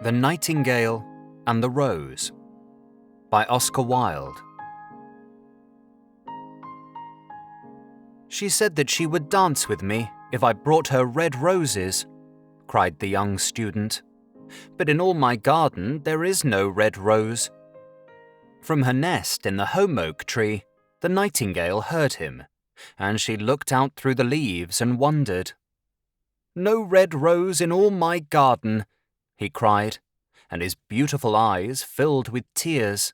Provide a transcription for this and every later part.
The Nightingale and the Rose by Oscar Wilde. She said that she would dance with me if I brought her red roses, cried the young student. But in all my garden there is no red rose. From her nest in the home oak tree, the nightingale heard him, and she looked out through the leaves and wondered. "No red rose in all my garden," he cried, and his beautiful eyes filled with tears.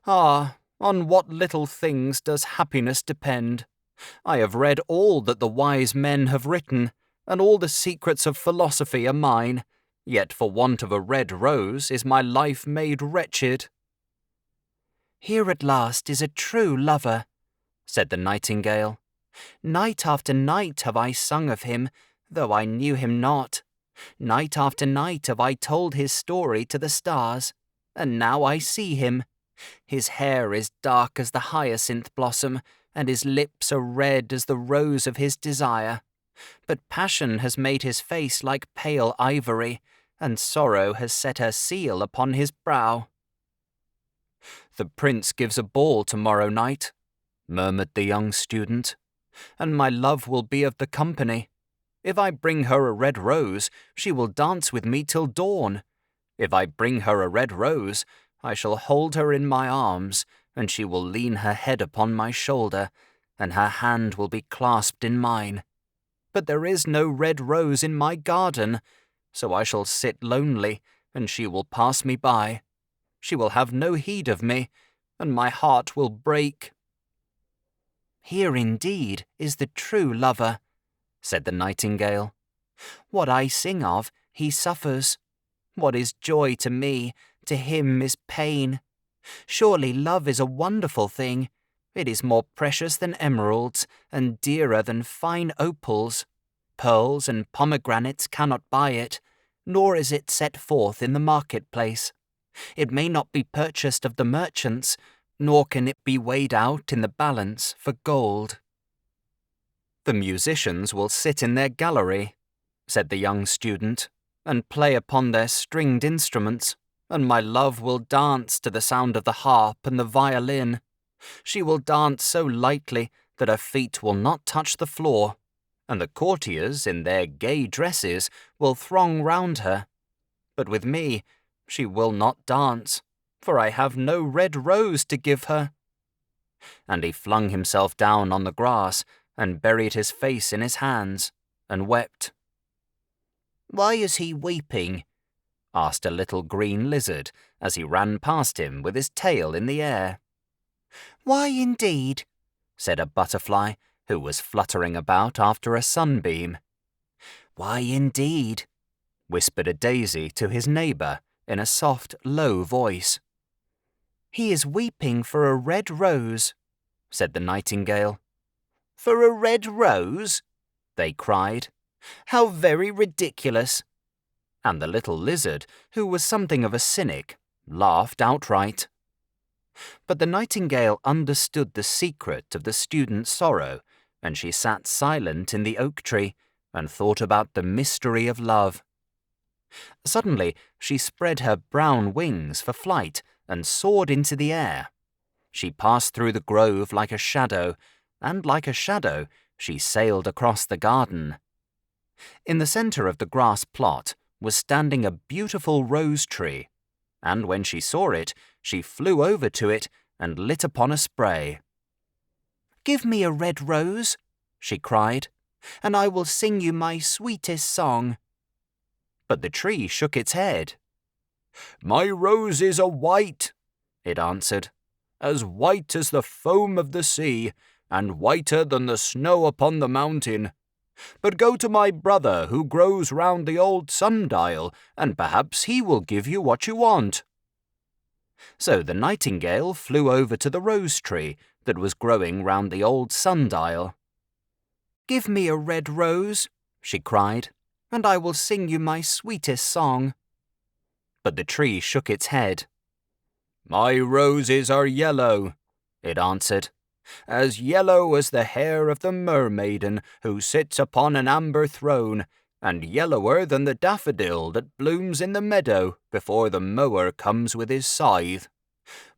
"Ah, on what little things does happiness depend! I have read all that the wise men have written, and all the secrets of philosophy are mine, yet for want of a red rose is my life made wretched." "Here at last is a true lover," said the nightingale. "Night after night have I sung of him, though I knew him not. Night after night have I told his story to the stars, and now I see him. His hair is dark as the hyacinth blossom, and his lips are red as the rose of his desire. But passion has made his face like pale ivory, and sorrow has set her seal upon his brow." "The prince gives a ball tomorrow night," murmured the young student, "and my love will be of the company. If I bring her a red rose, she will dance with me till dawn. If I bring her a red rose, I shall hold her in my arms, and she will lean her head upon my shoulder, and her hand will be clasped in mine. But there is no red rose in my garden, so I shall sit lonely, and she will pass me by. She will have no heed of me, and my heart will break." "Here indeed is the true lover," said the nightingale. "What I sing of, he suffers. What is joy to me, to him is pain. Surely love is a wonderful thing. It is more precious than emeralds, and dearer than fine opals. Pearls and pomegranates cannot buy it, nor is it set forth in the marketplace. It may not be purchased of the merchants, nor can it be weighed out in the balance for gold." "The musicians will sit in their gallery," said the young student, "and play upon their stringed instruments, and my love will dance to the sound of the harp and the violin. She will dance so lightly that her feet will not touch the floor, and the courtiers in their gay dresses will throng round her. But with me she will not dance, for I have no red rose to give her." And he flung himself down on the grass and buried his face in his hands, and wept. "Why is he weeping?" asked a little green lizard as he ran past him with his tail in the air. "Why indeed?" said a butterfly who was fluttering about after a sunbeam. "Why indeed?" whispered a daisy to his neighbour in a soft, low voice. "He is weeping for a red rose," said the nightingale. "For a red rose?" they cried. "How very ridiculous!" And the little lizard, who was something of a cynic, laughed outright. But the nightingale understood the secret of the student's sorrow, and she sat silent in the oak tree and thought about the mystery of love. Suddenly she spread her brown wings for flight and soared into the air. She passed through the grove like a shadow, and like a shadow she sailed across the garden. In the centre of the grass plot was standing a beautiful rose tree, and when she saw it, she flew over to it and lit upon a spray. "Give me a red rose," she cried, "and I will sing you my sweetest song." But the tree shook its head. "My roses are white," it answered, "as white as the foam of the sea, and whiter than the snow upon the mountain. But go to my brother who grows round the old sundial, and perhaps he will give you what you want." So the nightingale flew over to the rose tree that was growing round the old sundial. "Give me a red rose," she cried, "and I will sing you my sweetest song." But the tree shook its head. "My roses are yellow," it answered, "as yellow as the hair of the mermaiden who sits upon an amber throne, and yellower than the daffodil that blooms in the meadow before the mower comes with his scythe.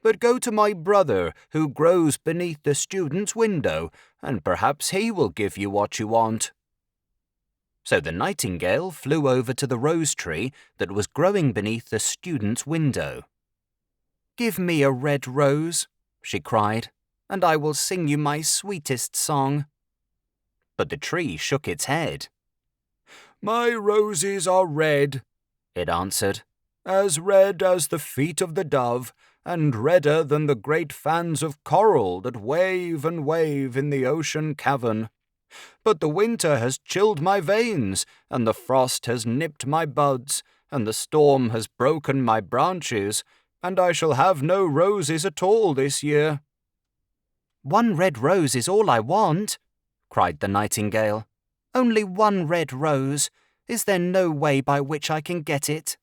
But go to my brother who grows beneath the student's window, and perhaps he will give you what you want." So the nightingale flew over to the rose tree that was growing beneath the student's window. "Give me a red rose," she cried, "and I will sing you my sweetest song." But the tree shook its head. "My roses are red," it answered, "as red as the feet of the dove, and redder than the great fans of coral that wave and wave in the ocean cavern. But the winter has chilled my veins, and the frost has nipped my buds, and the storm has broken my branches, and I shall have no roses at all this year." "One red rose is all I want," cried the nightingale. "Only one red rose. Is there no way by which I can get it?"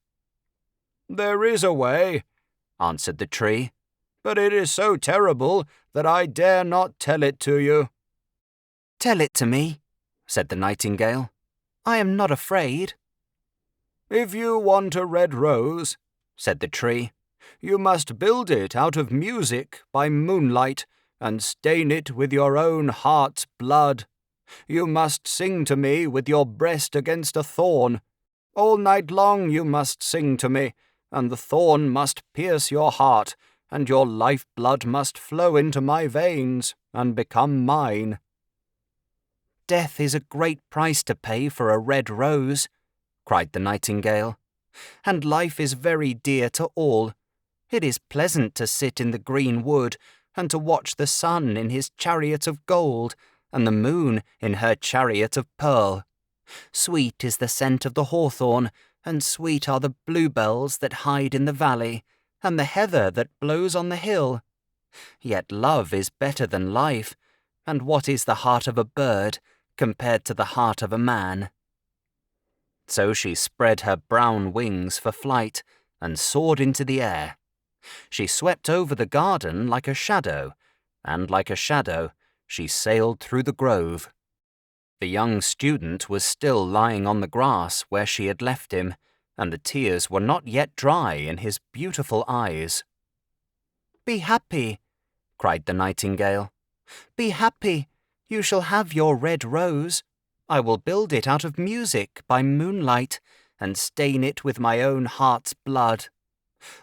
"There is a way," answered the tree, "but it is so terrible that I dare not tell it to you." "Tell it to me," said the nightingale. "I am not afraid." "If you want a red rose," said the tree, "you must build it out of music by moonlight, and stain it with your own heart's blood. You must sing to me with your breast against a thorn. All night long you must sing to me, and the thorn must pierce your heart, and your life-blood must flow into my veins and become mine." "Death is a great price to pay for a red rose," cried the nightingale, "and life is very dear to all. It is pleasant to sit in the green wood, and to watch the sun in his chariot of gold, and the moon in her chariot of pearl. Sweet is the scent of the hawthorn, and sweet are the bluebells that hide in the valley, and the heather that blows on the hill. Yet love is better than life, and what is the heart of a bird compared to the heart of a man?" So she spread her brown wings for flight, and soared into the air. She swept over the garden like a shadow, and like a shadow she sailed through the grove. The young student was still lying on the grass where she had left him, and the tears were not yet dry in his beautiful eyes. "Be happy," cried the nightingale. "Be happy. You shall have your red rose. I will build it out of music by moonlight, and stain it with my own heart's blood.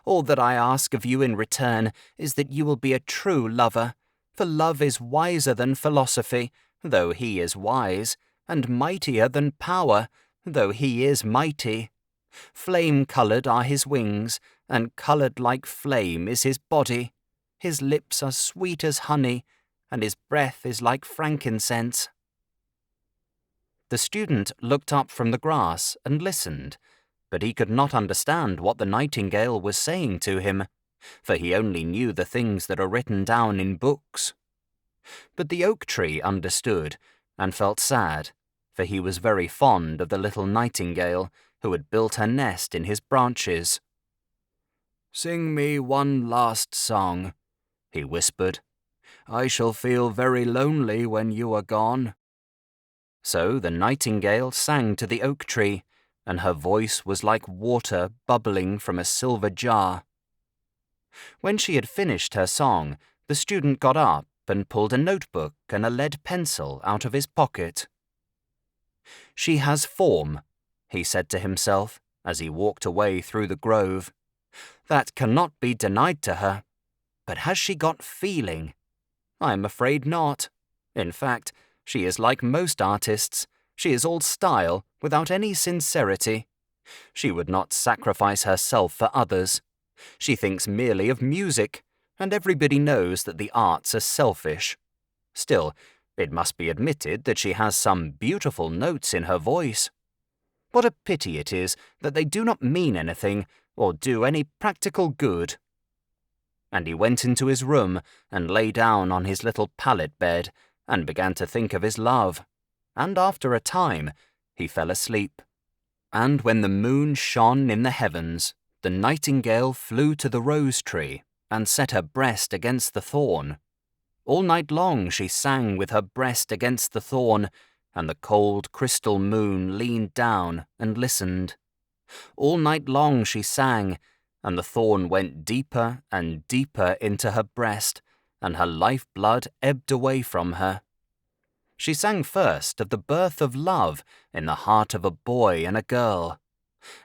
All that I ask of you in return is that you will be a true lover, for love is wiser than philosophy, though he is wise, and mightier than power, though he is mighty. Flame-coloured are his wings, and coloured like flame is his body. His lips are sweet as honey, and his breath is like frankincense." The student looked up from the grass and listened, but he could not understand what the nightingale was saying to him, for he only knew the things that are written down in books. But the oak tree understood, and felt sad, for he was very fond of the little nightingale who had built her nest in his branches. "Sing me one last song," he whispered. "I shall feel very lonely when you are gone." So the nightingale sang to the oak tree, and her voice was like water bubbling from a silver jar. When she had finished her song, the student got up and pulled a notebook and a lead pencil out of his pocket. "She has form," he said to himself as he walked away through the grove. "That cannot be denied to her. But has she got feeling? I am afraid not. In fact, she is like most artists. She is all style, without any sincerity. She would not sacrifice herself for others. She thinks merely of music, and everybody knows that the arts are selfish. Still, it must be admitted that she has some beautiful notes in her voice. What a pity it is that they do not mean anything or do any practical good." And he went into his room and lay down on his little pallet bed and began to think of his love, and after a time he fell asleep. And when the moon shone in the heavens, the nightingale flew to the rose tree and set her breast against the thorn. All night long she sang with her breast against the thorn, and the cold crystal moon leaned down and listened. All night long she sang, and the thorn went deeper and deeper into her breast, and her life-blood ebbed away from her. She sang first of the birth of love in the heart of a boy and a girl,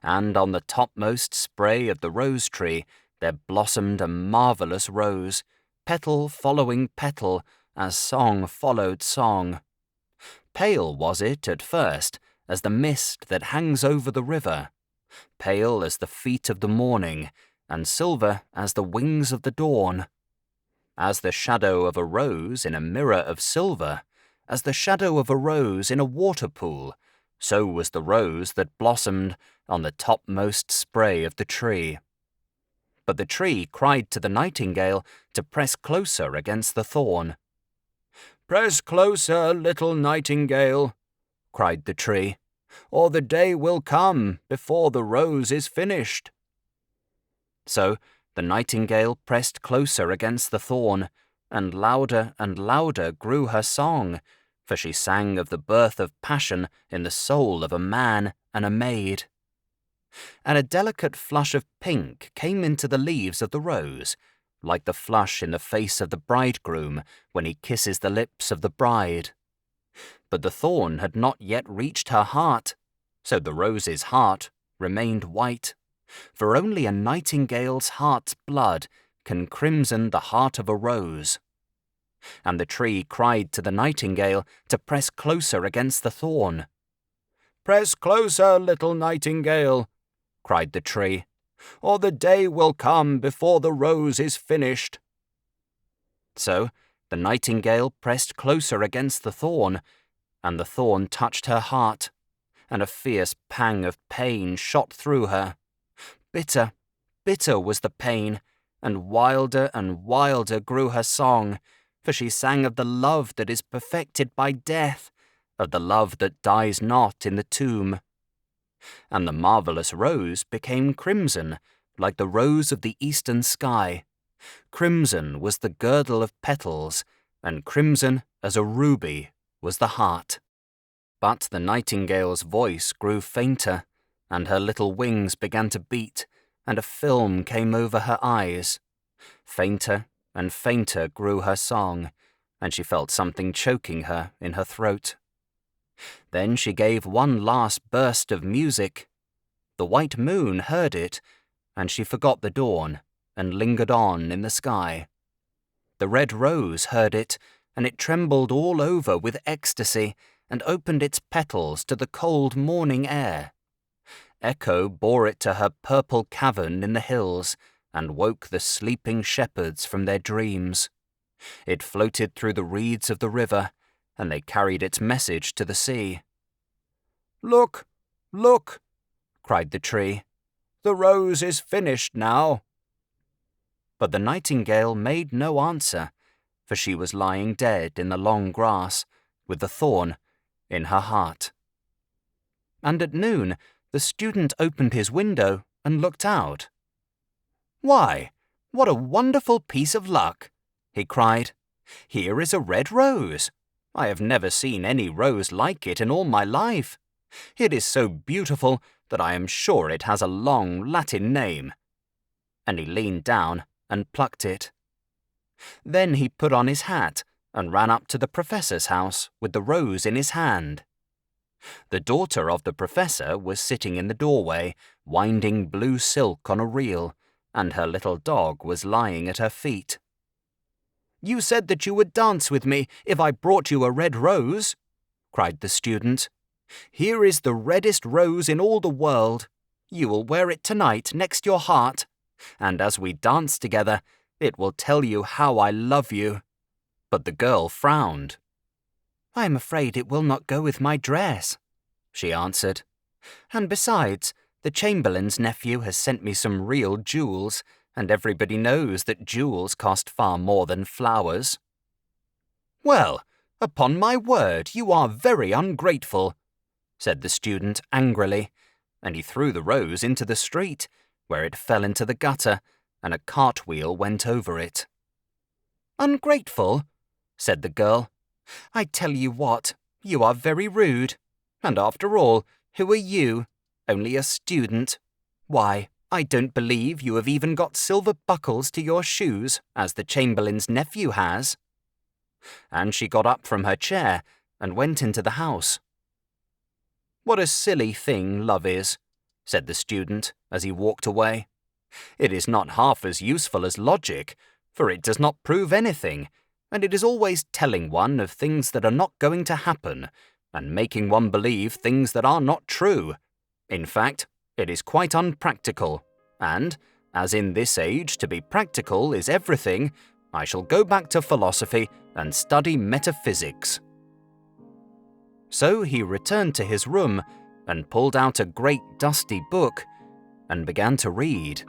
and on the topmost spray of the rose tree there blossomed a marvellous rose, petal following petal, as song followed song. Pale was it at first as the mist that hangs over the river, pale as the feet of the morning, and silver as the wings of the dawn. As the shadow of a rose in a mirror of silver, as the shadow of a rose in a water-pool, so was the rose that blossomed on the topmost spray of the tree. But the tree cried to the nightingale to press closer against the thorn. "Press closer, little nightingale," cried the tree, "or the day will come before the rose is finished." So the nightingale pressed closer against the thorn, and louder grew her song, for she sang of the birth of passion in the soul of a man and a maid. And a delicate flush of pink came into the leaves of the rose, like the flush in the face of the bridegroom when he kisses the lips of the bride. But the thorn had not yet reached her heart, so the rose's heart remained white, for only a nightingale's heart's blood can crimson the heart of a rose. And the tree cried to the nightingale to press closer against the thorn. "Press closer, little nightingale," cried the tree, "or the day will come before the rose is finished." So the nightingale pressed closer against the thorn, and the thorn touched her heart, and a fierce pang of pain shot through her. Bitter, bitter was the pain, and wilder grew her song, for she sang of the love that is perfected by death, of the love that dies not in the tomb. And the marvellous rose became crimson, like the rose of the eastern sky. Crimson was the girdle of petals, and crimson as a ruby was the heart. But the nightingale's voice grew fainter, and her little wings began to beat, and a film came over her eyes. Fainter and fainter grew her song, and she felt something choking her in her throat. Then she gave one last burst of music. The white moon heard it, and she forgot the dawn, and lingered on in the sky. The red rose heard it, and it trembled all over with ecstasy, and opened its petals to the cold morning air. Echo bore it to her purple cavern in the hills, and woke the sleeping shepherds from their dreams. It floated through the reeds of the river, and they carried its message to the sea. "Look, look," cried the tree, "the rose is finished now." But the nightingale made no answer, for she was lying dead in the long grass, with the thorn in her heart. And at noon the student opened his window and looked out. "Why, what a wonderful piece of luck!" he cried. "Here is a red rose. I have never seen any rose like it in all my life. It is so beautiful that I am sure it has a long Latin name." And he leaned down and plucked it. Then he put on his hat and ran up to the professor's house with the rose in his hand. The daughter of the professor was sitting in the doorway, winding blue silk on a reel, and her little dog was lying at her feet. "You said that you would dance with me if I brought you a red rose," cried the student. "Here is the reddest rose in all the world. You will wear it tonight next your heart, and as we dance together, it will tell you how I love you." But the girl frowned. "I am afraid it will not go with my dress," she answered. "And besides, the Chamberlain's nephew has sent me some real jewels, and everybody knows that jewels cost far more than flowers." "Well, upon my word, you are very ungrateful," said the student angrily, and he threw the rose into the street, where it fell into the gutter, and a cartwheel went over it. "Ungrateful?" said the girl. "I tell you what, You are very rude. And after all, who are you? Only a student. Why, I don't believe you have even got silver buckles to your shoes, as the Chamberlain's nephew has." And she got up from her chair and went into the house. "What a silly thing love is," said the student as he walked away. "It is not half as useful as logic, for it does not prove anything, and it is always telling one of things that are not going to happen, and making one believe things that are not true. In fact, it is quite unpractical, and, as in this age to be practical is everything, I shall go back to philosophy and study metaphysics." So he returned to his room and pulled out a great dusty book and began to read.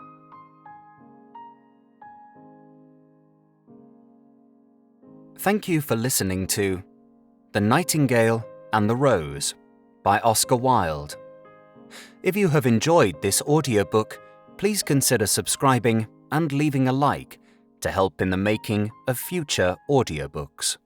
Thank you for listening to The Nightingale and the Rose by Oscar Wilde. If you have enjoyed this audiobook, please consider subscribing and leaving a like to help in the making of future audiobooks.